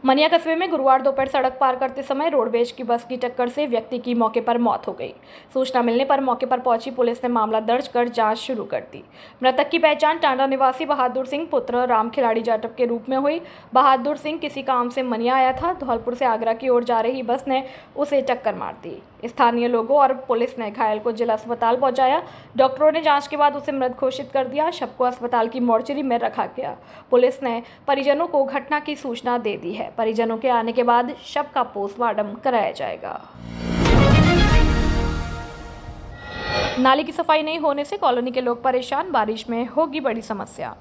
मनिया कस्बे में गुरुवार दोपहर सड़क पार करते समय रोडवेज की बस की टक्कर से व्यक्ति की मौके पर मौत हो गई। सूचना मिलने पर मौके पर पहुंची पुलिस ने मामला दर्ज कर जांच शुरू कर दी। मृतक की पहचान टांडा निवासी बहादुर सिंह पुत्र राम खिलाड़ी जाटव के रूप में हुई। बहादुर सिंह किसी काम से मनिया आया था। धौलपुर से आगरा की ओर जा रही बस ने उसे टक्कर मार दी। स्थानीय लोगों और पुलिस ने घायल को जिला अस्पताल पहुंचाया। डॉक्टरों ने जांच के बाद उसे मृत घोषित कर दिया। शव को अस्पताल की मोर्चरी में रखा गया। पुलिस ने परिजनों को घटना की सूचना दे दी है। परिजनों के आने के बाद शव का पोस्टमार्टम कराया जाएगा। नाली की सफाई नहीं होने से कॉलोनी के लोग परेशान। बारिश में होगी बड़ी समस्या।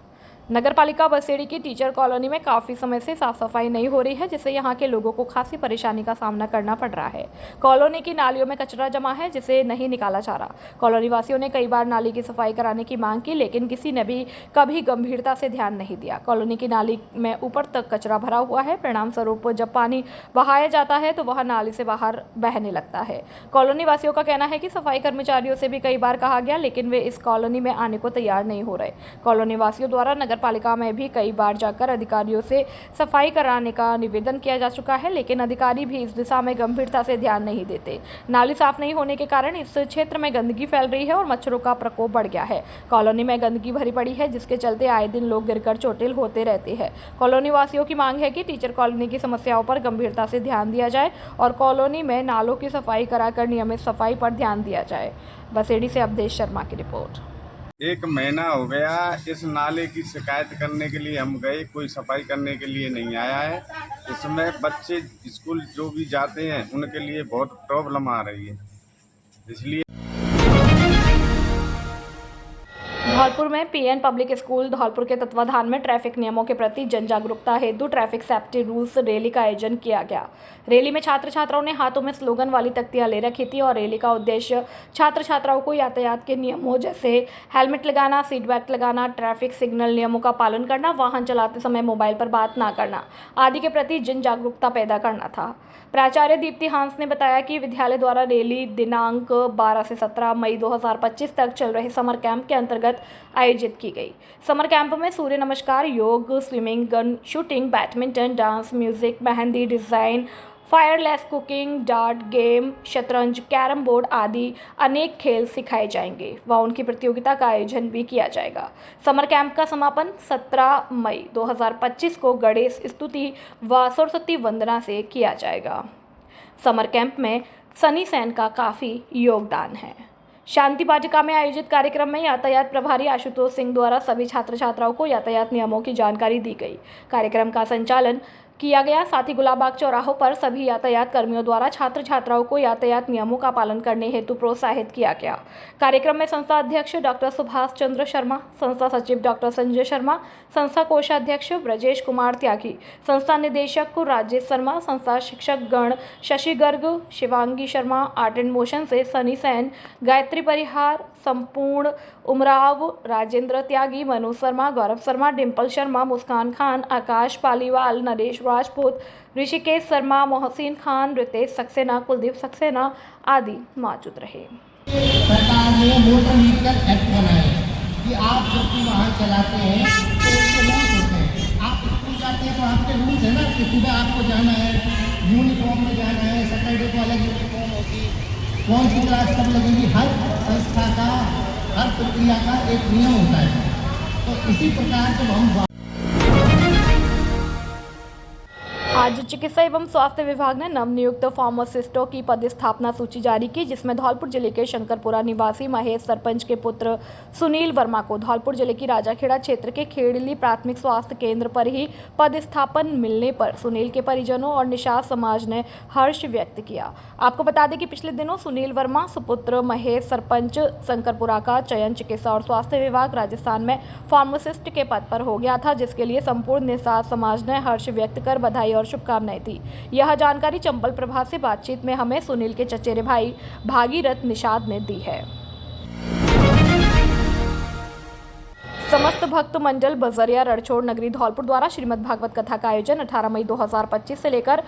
नगरपालिका बसेड़ी की टीचर कॉलोनी में काफी समय से साफ सफाई नहीं हो रही है, जिससे यहां के लोगों को खासी परेशानी का सामना करना पड़ रहा है। कॉलोनी की नालियों में कचरा जमा है, जिसे नहीं निकाला जा रहा। कॉलोनी वासियों ने कई बार नाली की सफाई कराने की मांग की, लेकिन किसी ने भी कभी गंभीरता से ध्यान नहीं दिया। कॉलोनी की नाली में ऊपर तक कचरा भरा हुआ है। परिणाम स्वरूप जब पानी बहाया जाता है तो वह नाली से बाहर बहने लगता है। कॉलोनी वासियों का कहना है कि सफाई कर्मचारियों से भी कई बार कहा गया, लेकिन वे इस कॉलोनी में आने को तैयार नहीं हो रहे। कॉलोनी वासियों द्वारा नगरपालिका में भी कई बार जाकर अधिकारियों से सफाई कराने का निवेदन किया जा चुका है, लेकिन अधिकारी भी इस दिशा में गंभीरता से ध्यान नहीं देते। नाली साफ नहीं होने के कारण इस क्षेत्र में गंदगी फैल रही है और मच्छरों का प्रकोप बढ़ गया है। कॉलोनी में गंदगी भरी पड़ी है, जिसके चलते आए दिन लोग गिरकर चोटिल होते रहते हैं। कॉलोनी वासियों की मांग है कि टीचर कॉलोनी की समस्याओं पर गंभीरता से ध्यान दिया जाए और कॉलोनी में नालों की सफाई कराकर नियमित सफाई पर ध्यान दिया जाए। बसेड़ी से अवधेश शर्मा की रिपोर्ट। 1 महीना हो गया इस नाले की शिकायत करने के लिए हम गए, कोई सफाई करने के लिए नहीं आया है। इसमें बच्चे स्कूल जो भी जाते हैं उनके लिए बहुत प्रॉब्लम आ रही है, इसलिए धौलपुर में पीएन पब्लिक स्कूल धौलपुर के तत्वाधान में ट्रैफिक नियमों के प्रति जन जागरूकता हेतु ट्रैफिक सेफ्टी रूल्स रैली का आयोजन किया गया। रैली में छात्र छात्राओं ने हाथों में स्लोगन वाली तख्तियां ले रखी थी और रैली का उद्देश्य छात्र छात्राओं को यातायात के नियमों जैसे हेलमेट लगाना, सीट बेल्ट लगाना, ट्रैफिक सिग्नल नियमों का पालन करना, वाहन चलाते समय मोबाइल पर बात न करना आदि के प्रति जन जागरूकता पैदा करना था। प्राचार्य दीप्ति हांस ने बताया कि विद्यालय द्वारा रैली दिनांक 12 से 17 मई 2025 तक चल रहे समर कैंप के अंतर्गत आयोजित की गई। समर कैंप में सूर्य नमस्कार, योग, swimming, gun shooting, badminton, dance, music, mehndi design, fireless cooking, dart game, शतरंज, कैरम बोर्ड आदि अनेक खेल सिखाए जाएंगे व उनकी प्रतियोगिता का आयोजन भी किया जाएगा। समर कैंप का समापन 17 मई 2025 को गणेश स्तुति व सरस्वती वंदना से किया जाएगा। समर कैंप में सनी सेन का काफी योगदान है। शांति वाटिका में आयोजित कार्यक्रम में यातायात प्रभारी आशुतोष सिंह द्वारा सभी छात्र छात्राओं को यातायात नियमों की जानकारी दी गई। कार्यक्रम का संचालन किया गया। साथ ही गुलाबबाग चौराहों पर सभी यातायात कर्मियों द्वारा छात्र छात्राओं को यातायात नियमों का पालन करने हेतु प्रोत्साहित किया गया। कार्यक्रम में संस्था अध्यक्ष डॉक्टर सुभाष चंद्र शर्मा, संस्था सचिव डॉक्टर संजय शर्मा, संस्था कोषाध्यक्ष ब्रजेश कुमार त्यागी, संस्था निदेशक राजेश शर्मा, संस्था शिक्षक गण Shashi Garg, Shivangi Sharma, art and motion से सनी सेन, गायत्री परिहार, संपूर्ण उमराव, राजेंद्र त्यागी, मनोज शर्मा, गौरव शर्मा, डिम्पल शर्मा, मुस्कान खान, आकाश पालीवाल, नरेश राजपूत, ऋषिकेश शर्मा, मोहसिन खान, रितेश सक्सेना, कुलदीप सक्सेना आदि मौजूद रहे। सरकार ने मोटर व्हीकल एक्ट बनाया कि आप जब भी वाहन चलाते हैं तो उसके रूल्स होते हैं। आप स्कूल जाते हैं तो आपके रूल्स है ना कि सुबह आपको जाना है, यूनिफॉर्म में जाना है, सैटरडे को अलग यूनिफॉर्म होगी, कौन सी क्लास कब लगेगी, हर संस्था का, हर प्रक्रिया का एक नियम होता है। तो इसी प्रकार जब हम आज चिकित्सा एवं स्वास्थ्य विभाग ने नवनियुक्त फार्मासिस्टों की पदस्थापना सूची जारी की, जिसमें धौलपुर जिले के शंकरपुरा निवासी महेश सरपंच के पुत्र सुनील वर्मा को धौलपुर जिले की राजाखेड़ा क्षेत्र के खेड़ली प्राथमिक स्वास्थ्य केंद्र पर ही पदस्थापन मिलने पर सुनील के परिजनों और निषाद समाज ने हर्ष व्यक्त किया। आपको बता दें कि पिछले दिनों सुनील वर्मा सुपुत्र महेश सरपंच शंकरपुरा का चयन चिकित्सा और स्वास्थ्य विभाग राजस्थान में फार्मासिस्ट के पद पर हो गया था, जिसके लिए संपूर्ण निषाद समाज ने हर्ष व्यक्त कर बधाई और शुभकामनाएं दी। यह जानकारी चंबल प्रभा से बातचीत में हमें सुनील के चचेरे भाई भागीरथ निषाद ने दी है। समस्त भक्त मंडल बजरिया रणछोड़ नगरी धौलपुर द्वारा श्रीमद् भागवत कथा का आयोजन 18 मई 2025 से लेकर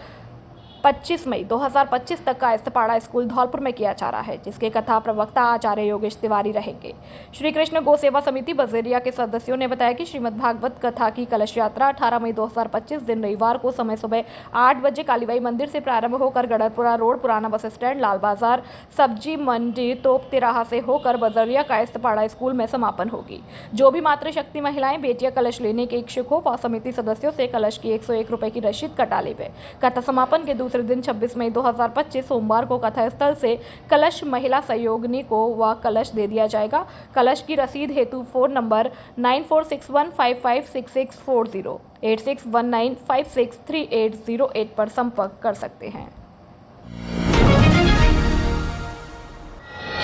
25 मई 2025 तक का इस्तपाड़ा स्कूल धौलपुर में किया जा रहा है, जिसके कथा प्रवक्ता आचार्य योगेश तिवारी रहेंगे। श्री कृष्ण गौ सेवा समिति बजेरिया के सदस्यों ने बताया कि श्रीमद् भागवत कथा की कलश यात्रा 18 मई 2025 दिन रविवार को समय सुबह 8 बजे कालीबाई मंदिर से प्रारंभ होकर गढ़पुरा रोड, पुराना बस स्टैंड, लाल बाजार, सब्जी मंडी, तोप तिराहा से होकर बजरिया का इस्तपाड़ा स्कूल में समापन होगी। जो भी मातृशक्ति महिलाएं बेटियां कलश लेने के इच्छुक हो वह समिति सदस्यों से कलश की 101 रुपए की रसीद कटा लेवे। कथा समापन के दूसरे दिन 26 मई 2025 सोमवार को कथा स्थल से कलश महिला सहयोगिनी को वह कलश दे दिया जाएगा। कलश की रसीद हेतु फोन नंबर 9461556640 8619563808 पर संपर्क कर सकते हैं।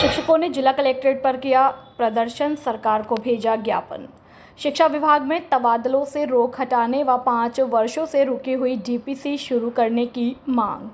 शिक्षकों ने जिला कलेक्ट्रेट पर किया प्रदर्शन, सरकार को भेजा ज्ञापन। शिक्षा विभाग में तबादलों से रोक हटाने व 5 वर्षों से रुकी हुई डीपीसी शुरू करने की मांग।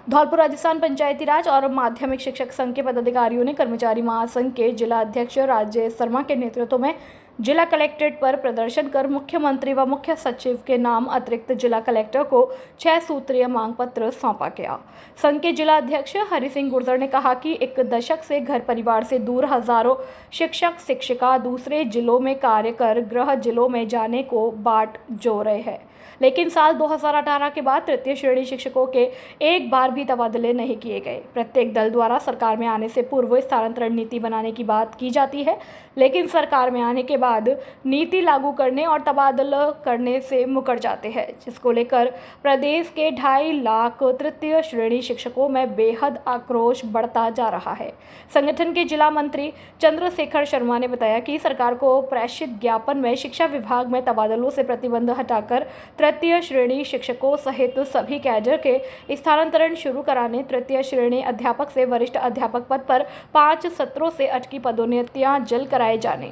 धौलपुर राजस्थान पंचायती राज और माध्यमिक शिक्षक संघ के पदाधिकारियों ने कर्मचारी महासंघ के जिला अध्यक्ष राजेश शर्मा के नेतृत्व में जिला कलेक्ट्रेट पर प्रदर्शन कर मुख्यमंत्री व मुख्य सचिव के नाम अतिरिक्त जिला कलेक्टर को 6 सूत्रीय मांग पत्र सौंपा गया। संघ के जिला अध्यक्ष हरि सिंह गुर्जर ने कहा कि 1 दशक से घर परिवार से दूर हजारों शिक्षक शिक्षिका दूसरे जिलों में कार्य कर गृह जिलों में जाने को बाट जो रहे हैं, लेकिन साल 2018 के बाद तृतीय श्रेणी शिक्षकों के एक बार भी तबादले नहीं किए गए। प्रत्येक दल द्वारा सरकार में आने से पूर्व स्थानांतरण नीति बनाने की बात की जाती है, लेकिन सरकार में आने के बाद नीति लागू करने और तबादला करने से मुकर जाते हैं, जिसको लेकर प्रदेश के 2.5 लाख तृतीय श्रेणी शिक्षकों में बेहद आक्रोश बढ़ता जा रहा है। संगठन के जिला मंत्री चंद्रशेखर शर्मा ने बताया कि सरकार को प्रेषित ज्ञापन में शिक्षा विभाग में तबादलों से प्रतिबंध हटाकर तृतीय श्रेणी शिक्षकों सहित सभी कैडर के स्थानांतरण शुरू कराने, तृतीय श्रेणी अध्यापक से वरिष्ठ अध्यापक पद पर 5 सत्रों से अटकी पदोन्नतियां जल्द कराए जाने,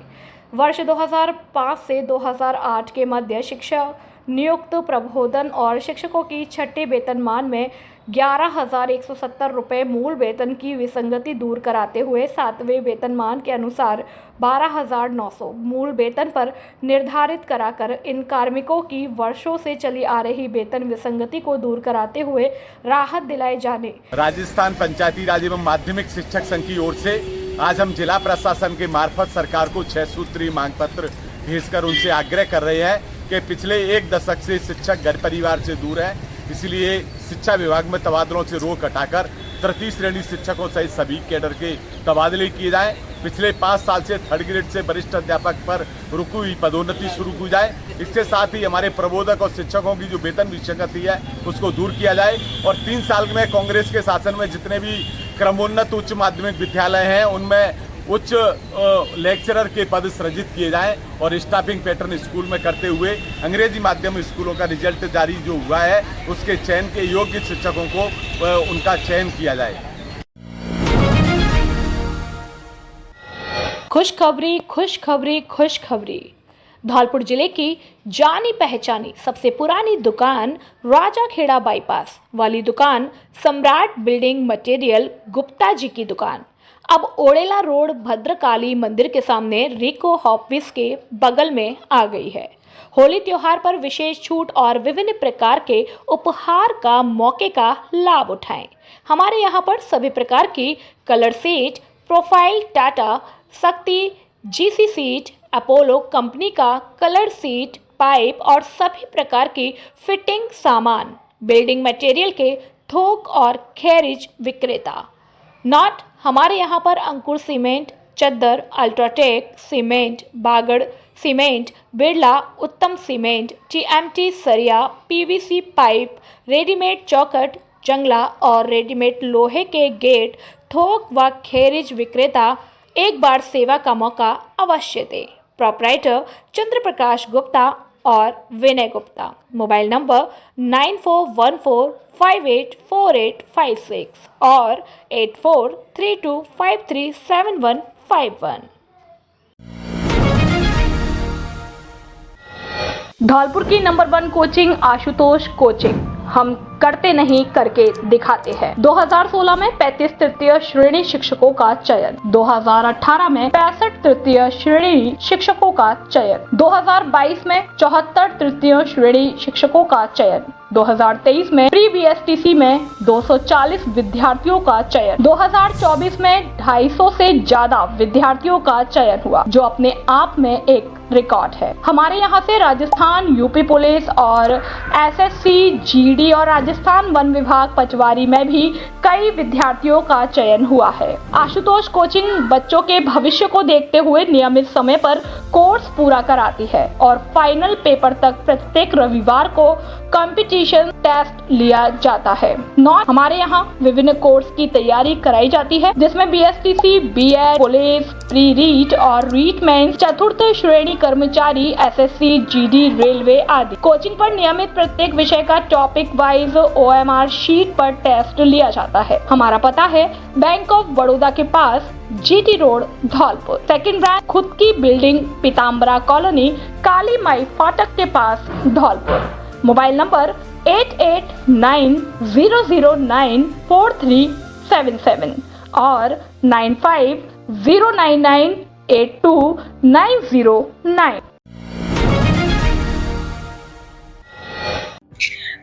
वर्ष 2005 से 2008 के मध्य शिक्षा नियुक्त प्रबोधन और शिक्षकों की छठे वेतनमान में 11,170 रुपये मूल वेतन की विसंगति दूर कराते हुए 7वें वेतनमान के अनुसार 12,900 मूल वेतन पर निर्धारित कराकर इन कार्मिकों की वर्षों से चली आ रही वेतन विसंगति को दूर कराते हुए राहत दिलाए जाने। राजस्थान पंचायती राज एवं माध्यमिक शिक्षक संघ की ओर से आज हम जिला प्रशासन के मार्फत सरकार को 6 सूत्रीय मांग पत्र भेजकर उनसे आग्रह कर रहे हैं कि पिछले 1 दशक से शिक्षक घर परिवार से दूर है, इसलिए शिक्षा विभाग में तबादलों से रोक हटाकर तृतीय श्रेणी शिक्षकों सहित सभी कैडर के तबादले किए जाएं। पिछले 5 साल से 3rd ग्रेड से वरिष्ठ अध्यापक पर रुकी हुई पदोन्नति शुरू की जाए। इसके साथ ही हमारे प्रबोधक और शिक्षकों की जो वेतन विसंगति है उसको दूर किया जाए और 3 साल में कांग्रेस के शासन में जितने भी क्रमोन्नत उच्च माध्यमिक विद्यालय हैं उनमें उच्च लेक्चरर के पद सृजित किए जाएं और स्टाफिंग पैटर्न स्कूल में करते हुए अंग्रेजी माध्यम स्कूलों का रिजल्ट जारी जो हुआ है उसके चयन के योग्य शिक्षकों को उनका चयन किया जाए। खुशखबरी, खुशखबरी, खुशखबरी। धौलपुर जिले की जानी पहचानी सबसे पुरानी दुकान राजाखेड़ा बाईपास वाली दुकान सम्राट बिल्डिंग मटेरियल गुप्ता जी की दुकान अब ओड़ेला रोड भद्रकाली मंदिर के सामने रिको ऑफिस के बगल में आ गई है। होली त्योहार पर विशेष छूट और विभिन्न प्रकार के उपहार का मौके का लाभ उठाएं। हमारे यहाँ पर सभी प्रकार की कलर सीट, प्रोफाइल, टाटा, शक्ति, जीसी सीट, अपोलो कंपनी का कलर सीट, पाइप और सभी प्रकार की फिटिंग सामान, बिल्डिंग मटेरियल के थोक और खैरिज विक्रेता। नॉट हमारे यहाँ पर अंकुर सीमेंट, चद्दर, अल्ट्राटेक सीमेंट, बागड़ सीमेंट, बिरला उत्तम सीमेंट, टीएमटी सरिया, पीवीसी पाइप, रेडीमेड चौखट, जंगला और रेडीमेड लोहे के गेट, थोक व खैरिज विक्रेता एक बार सेवा का मौका अवश्य दे। प्रोपराइटर चंद्रप्रकाश गुप्ता और विनय गुप्ता। मोबाइल नंबर 9414584856 और 8432537151। धौलपुर की नंबर 1 कोचिंग आशुतोष कोचिंग हम करते नहीं करके दिखाते हैं। 2016 में 35 तृतीय श्रेणी शिक्षकों का चयन, 2018 में 65 तृतीय श्रेणी शिक्षकों का चयन, 2022 में 74 तृतीय श्रेणी शिक्षकों का चयन, 2023 में प्री बीएसटीसी में 240 विद्यार्थियों का चयन, 2024 में 250 से ज्यादा विद्यार्थियों का चयन हुआ, जो अपने आप में एक रिकॉर्ड है। हमारे यहाँ से राजस्थान यूपी पुलिस और एसएससी, जीडी और राजस्थान वन विभाग पचवारी में भी कई विद्यार्थियों का चयन हुआ है। आशुतोष कोचिंग बच्चों के भविष्य को देखते हुए नियमित समय पर कोर्स पूरा कराती है और फाइनल पेपर तक प्रत्येक रविवार को कंपटीशन टेस्ट लिया जाता है। हमारे यहाँ विभिन्न कोर्स की तैयारी कराई जाती है, जिसमें BSTC, BEd, police, pre REET और रीट मेंस, चतुर्थ श्रेणी कर्मचारी, एसएससी, जीडी, रेलवे आदि। कोचिंग पर नियमित प्रत्येक विषय का टॉपिक वाइज ओएमआर शीट पर टेस्ट लिया जाता है। हमारा पता है बैंक ऑफ बड़ौदा के पास, GT road, Dholpur. Second branch खुद की बिल्डिंग, पीताम्बरा कॉलोनी, काली माई फाटक के पास, धौलपुर। मोबाइल नंबर 8890094377 और 9509982909।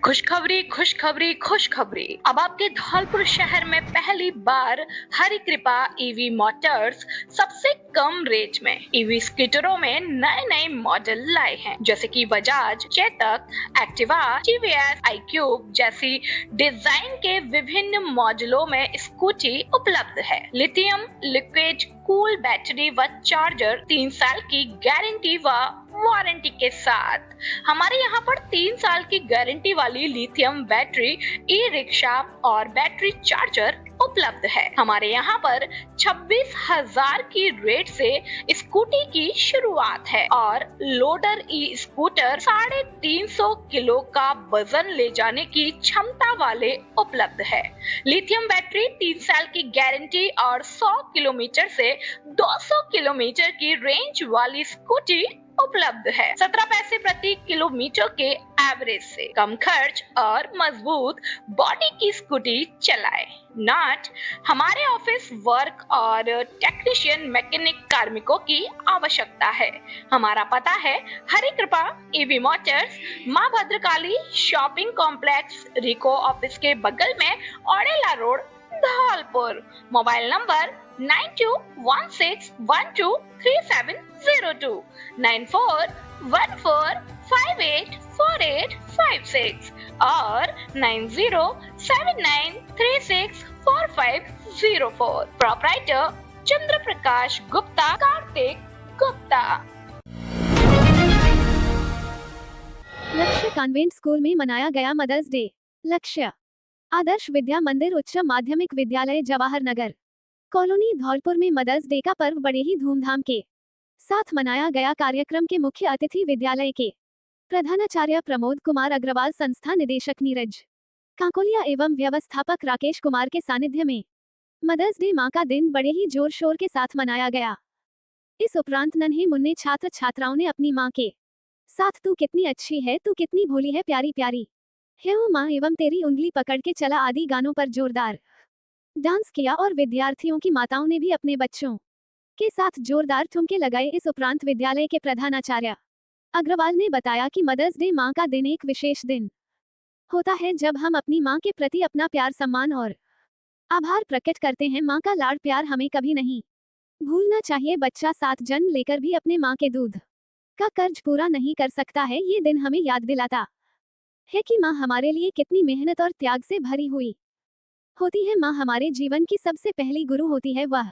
खुशखबरी, खुशखबरी, खुशखबरी। अब आपके धौलपुर शहर में पहली बार हरि कृपा ईवी मोटर्स सबसे कम रेट में ईवी स्कूटरों में नए नए मॉडल लाए हैं, जैसे कि Bajaj, Chetak, Activa, TVS, iQube जैसी डिजाइन के विभिन्न मॉडलों में स्कूटी उपलब्ध है। लिथियम लिक्विड कूल बैटरी व चार्जर, 3 साल की गारंटी व वारंटी के साथ। हमारे यहाँ पर 3 साल की गारंटी वाली लिथियम बैटरी, ई रिक्शा और बैटरी चार्जर उपलब्ध है। हमारे यहाँ पर 26,000 की रेट से स्कूटी की शुरुआत है और लोडर ई स्कूटर 350 किलो का वजन ले जाने की क्षमता वाले उपलब्ध है। लिथियम बैटरी, 3 साल की गारंटी और 100 किलोमीटर से 200 किलोमीटर की रेंज वाली स्कूटी उपलब्ध है। 17 पैसे प्रति किलोमीटर के एवरेज से कम खर्च और मजबूत बॉडी की स्कूटी चलाए। नॉट हमारे ऑफिस वर्क और टेक्नीशियन मैकेनिक कार्मिकों की आवश्यकता है। हमारा पता है हरि कृपा ईवी मोटर्स, माँ भद्रकाली शॉपिंग कॉम्प्लेक्स, रिको ऑफिस के बगल में, Odela road, Dholpur. Mobile number 9216123702, 9414584856 और 9079364504। प्रोप्राइटर चंद्र प्रकाश गुप्ता, कार्तिक गुप्ता। लक्ष्य कॉन्वेंट स्कूल में मनाया गया मदर्स डे। लक्ष्य आदर्श विद्या मंदिर उच्च माध्यमिक विद्यालय जवाहर नगर कॉलोनी धौलपुर में मदर्स डे का पर्व बड़े ही धूमधाम के साथ मनाया गया। कार्यक्रम के मुख्य अतिथि विद्यालय के प्रधानाचार्य प्रमोद कुमार अग्रवाल, संस्था निदेशक नीरज काकोलिया एवं व्यवस्थापक राकेश कुमार के सानिध्य में मदर्स डे मां का दिन बड़े ही जोर शोर के साथ मनाया गया। इस उपरांत नन्हे मुन्ने छात्र छात्राओं ने अपनी मां के साथ तू कितनी अच्छी है, तू कितनी भोली है, प्यारी प्यारी है ओ माँ एवं तेरी उंगली पकड़ के चला आदि गानों पर जोरदार डांस किया और विद्यार्थियों की माताओं ने भी अपने बच्चों के साथ जोरदार ठुमके लगाए। इस उपरांत विद्यालय के प्रधानाचार्य अग्रवाल ने बताया कि मदर्स डे माँ का दिन एक विशेष दिन होता है, जब हम अपनी माँ के प्रति अपना प्यार, सम्मान और आभार प्रकट करते हैं। माँ का लाड़ प्यार हमें कभी नहीं भूलना चाहिए। बच्चा 7 जन्म लेकर भी अपने माँ के दूध का कर्ज पूरा नहीं कर सकता है। ये दिन हमें याद दिलाता है कि माँ हमारे लिए कितनी मेहनत और त्याग से भरी हुई होती है। माँ हमारे जीवन की सबसे पहली गुरु होती है। वह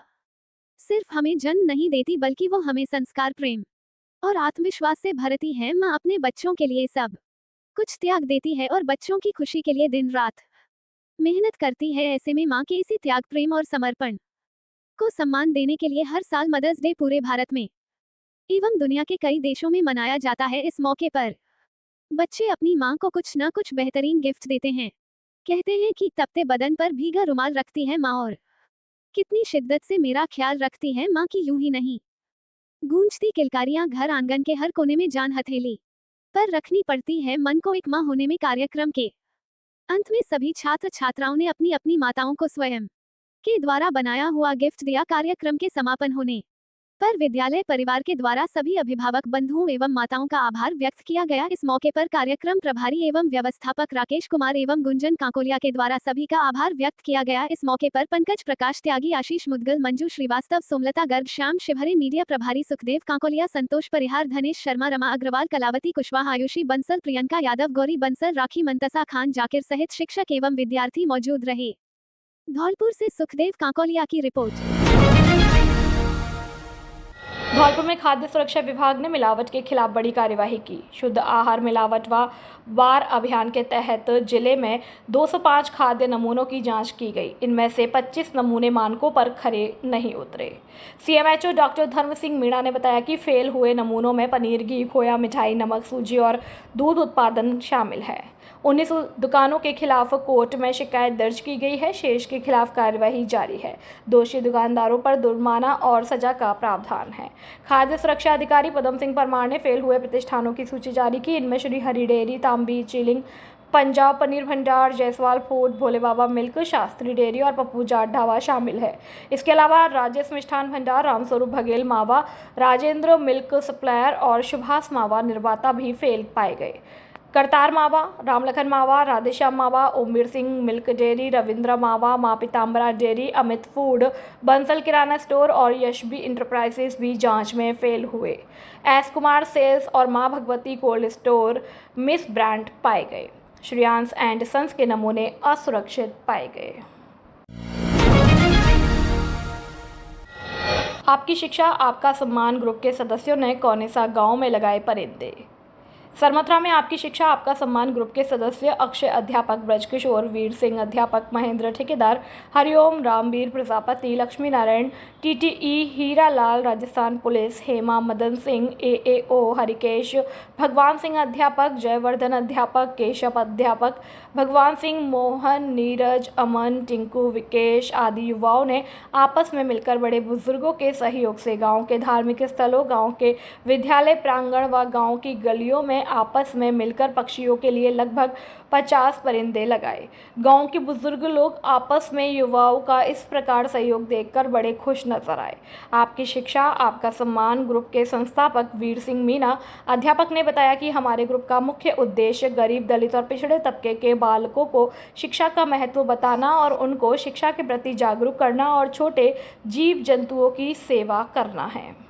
सिर्फ हमें जन्म नहीं देती, बल्कि वो हमें संस्कार, प्रेम और आत्मविश्वास से भरती है। माँ अपने बच्चों के लिए सब कुछ त्याग देती है और बच्चों की खुशी के लिए दिन रात मेहनत करती है। ऐसे में माँ के इसी त्याग, प्रेम और समर्पण को सम्मान देने के लिए हर साल मदर्स डे पूरे भारत में एवं दुनिया के कई देशों में मनाया जाता है। इस मौके पर बच्चे अपनी माँ को कुछ न कुछ बेहतरीन गिफ्ट देते हैं। कहते हैं कि तपते बदन पर भीगा रुमाल रखती है माँ और कितनी शिद्दत से मेरा ख्याल रखती है माँ की। यूं ही नहीं, गूंजती किलकारियां घर आंगन के हर कोने में जान हथेली पर रखनी पड़ती है मन को एक माँ होने में। कार्यक्रम के अंत में सभी छात्र छात्राओं ने अपनी अपनी माताओं को स्वयं के द्वारा बनाया हुआ गिफ्ट दिया। कार्यक्रम के समापन होने पर विद्यालय परिवार के द्वारा सभी अभिभावक बंधुओं एवं माताओं का आभार व्यक्त किया गया। इस मौके पर कार्यक्रम प्रभारी एवं व्यवस्थापक राकेश कुमार एवं गुंजन काकोलिया के द्वारा सभी का आभार व्यक्त किया गया। इस मौके पर पंकज प्रकाश त्यागी, आशीष मुदगल, मंजू श्रीवास्तव, सोमलता गर्ग, श्याम शिवहरे, मीडिया प्रभारी सुखदेव काकोलिया, संतोष परिहार, धनेश शर्मा, रमा अग्रवाल, कलावती कुशवाहा, आयुषी बंसल, प्रियंका यादव, गौरी बंसल, राखी मंतसा खान, जाकिर सहित शिक्षक एवं विद्यार्थी मौजूद रहे। धौलपुर से सुखदेव काकोलिया की रिपोर्ट। धौलपुर में खाद्य सुरक्षा विभाग ने मिलावट के खिलाफ बड़ी कार्यवाही की। शुद्ध आहार मिलावट व वार अभियान के तहत जिले में 205 खाद्य नमूनों की जांच की गई। इनमें से 25 नमूने मानकों पर खरे नहीं उतरे। सीएमएचओ डॉक्टर धर्म सिंह मीणा ने बताया कि फेल हुए नमूनों में पनीर, घी, खोया, मिठाई, नमक, सूजी और दूध उत्पादन शामिल है। 19 दुकानों के खिलाफ कोर्ट में शिकायत दर्ज की गई है। शेष के खिलाफ कार्यवाही जारी है। दोषी दुकानदारों पर जुर्माना और सजा का प्रावधान है। खाद्य सुरक्षा अधिकारी पदम सिंह परमार ने फेल हुए प्रतिष्ठानों की सूची जारी की। इनमें श्री हरि डेयरी, तांबी चिलिंग, पंजाब पनीर भंडार, जायसवाल फूड, भोले बाबा मिल्क, शास्त्री डेयरी और पप्पू जाट ढाबा शामिल है। इसके अलावा राजेश मिष्ठान भंडार, रामस्वरूप बघेल मावा, राजेंद्र मिल्क सप्लायर और सुभाष मावा निर्माता भी फेल पाए गए। करतार मावा, रामलखन मावा, राधेश्याम मावा, ओमवीर सिंह मिल्क डेयरी, रविंद्र मावा, माँ पीताम्बरा डेयरी, अमित फूड, बंसल किराना स्टोर और यशबी इंटरप्राइजेस भी जांच में फेल हुए। एस कुमार सेल्स और माँ Bhagwati cold store miss brand पाए गए। श्रेयांश एंड सन्स के नमूने असुरक्षित पाए गए। आपकी शिक्षा आपका सम्मान ग्रुप के सदस्यों ने कौनेसा गांव में लगाए परिंदे। सरमथरा में आपकी शिक्षा आपका सम्मान ग्रुप के सदस्य अक्षय अध्यापक ब्रजकिशोर, वीर सिंह अध्यापक, महेंद्र ठेकेदार, Hariom, Ramvir Prajapati, Lakshmi Narayan, TTE, Hiralal, Rajasthan police, Hema, Madan Singh, AAO, Harikesh, Bhagwan Singh अध्यापक, जयवर्धन अध्यापक, केशव अध्यापक, भगवान सिंह, मोहन, नीरज, अमन, टिंकू, विकेश आदि युवाओं ने आपस में मिलकर बड़े बुजुर्गों के सहयोग से गांव के धार्मिक स्थलों, गांव के विद्यालय प्रांगण व गांव की गलियों में आपस में मिलकर पक्षियों के लिए लगभग 50 परिंदे लगाए। गांव के बुजुर्ग लोग आपस में युवाओं का इस प्रकार सहयोग देखकर बड़े खुश नजर आए। आपकी शिक्षा आपका सम्मान ग्रुप के संस्थापक वीर सिंह मीणा अध्यापक ने बताया कि हमारे ग्रुप का मुख्य उद्देश्य गरीब, दलित और पिछड़े तबके के बालकों को शिक्षा का महत्व बताना और उनको शिक्षा के प्रति जागरूक करना और छोटे जीव जंतुओं की सेवा करना है।